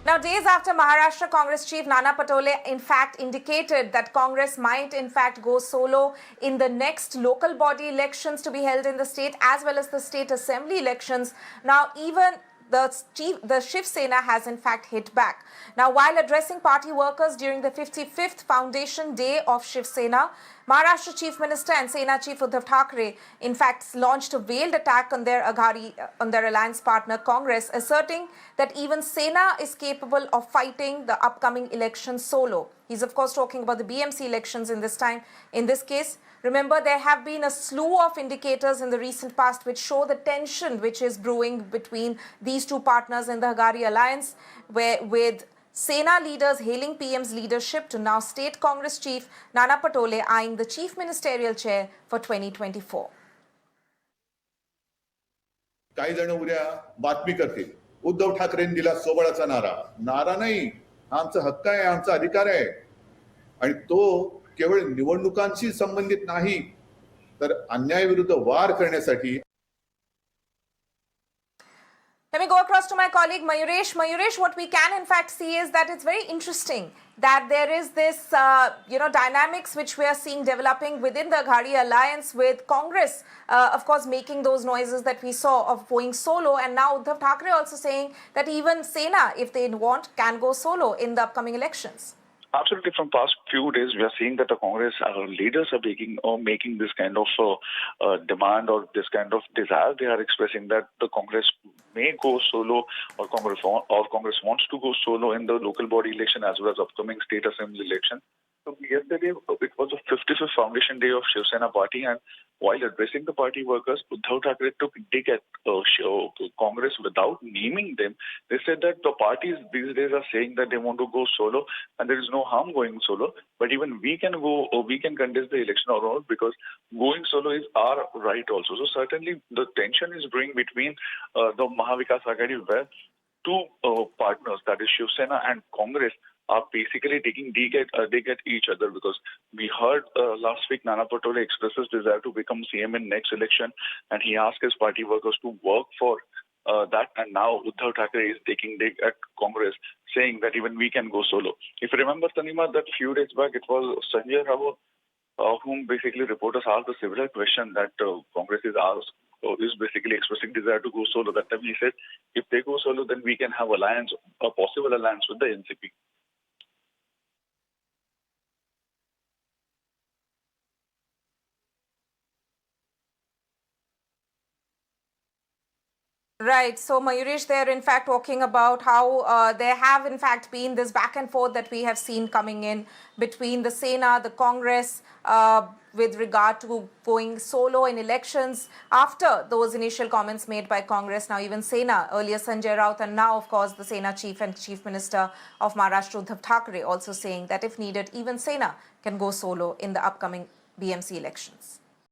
Now, days after Maharashtra Congress chief Nana Patole in fact indicated that Congress might in fact go solo in the next local body elections to be held in the state as well as the state assembly elections. Now, even the Shiv Sena has in fact hit back. Now, while addressing party workers during the 55th foundation day of Shiv Sena, Maharashtra Chief Minister and Sena Chief Uddhav Thackeray in fact launched a veiled attack on their Aghadi, on their alliance partner Congress, asserting that even Sena is capable of fighting the upcoming election solo. He's of course talking about the BMC elections in this case. Remember, there have been a slew of indicators in the recent past which show the tension which is brewing between these two partners in the Aghadi alliance, with Sena leaders hailing PM's leadership to now State Congress Chief Nana Patole eyeing the Chief Ministerial Chair for 2024. काही जण उद्या बातमी करतील उद्धव ठाकरेंनी दिला सोबळाचा नारा नाही, आमचा हक्क आहे, आमचा अधिकार आहे आणि तो केवळ निवडणुकांशी संबंधित नाही तर अन्यायाविरुद्ध वार करण्यासाठी. Let me go across to my colleague Mayuresh. Mayuresh, what we can in fact see is that it's very interesting that there is this, dynamics which we are seeing developing within the Aghadi alliance, with Congress, of course, making those noises that we saw of going solo, and now Uddhav Thackeray also saying that even Sena, if they want, can go solo in the upcoming elections. Absolutely. From past few days, we are seeing that the Congress leaders are making this kind of demand or this kind of desire. They are expressing that the Congress may go solo, or Congress wants to go solo in the local body election as well as upcoming state assembly election. So yesterday, it was a 55th foundation day of Shiv Sena party, and while addressing the party workers, Uddhav Thackeray took dig at Congress without naming them. They said that the parties these days are saying that they want to go solo, and there is no harm going solo. But even we can go, or we can contest the election or not, because going solo is our right also. So certainly the tension is brewing between the Maha Vikas Aghadi, where two partners, that is Shiv Sena and Congress, are basically taking dig at each other, because we heard last week Nana Patole expresses desire to become CM in next election, and he asked his party workers to work for that, and now Uddhav Thackeray is taking dig at Congress, saying that even we can go solo. If you remember, Tanima, that few days back it was Sanjay Raut whom basically reporters asked a similar question, that Congress is basically expressing desire to go solo. That time he said, if they go solo, then we can have a possible alliance with the NCP. Right. So, Mayuresh, they're in fact talking about how there have in fact been this back and forth that we have seen coming in between the Sena, the Congress, with regard to going solo in elections after those initial comments made by Congress. Now, even Sena, earlier Sanjay Raut, and now, of course, the Sena chief and Chief Minister of Maharashtra, Uddhav Thackeray, also saying that if needed, even Sena can go solo in the upcoming BMC elections.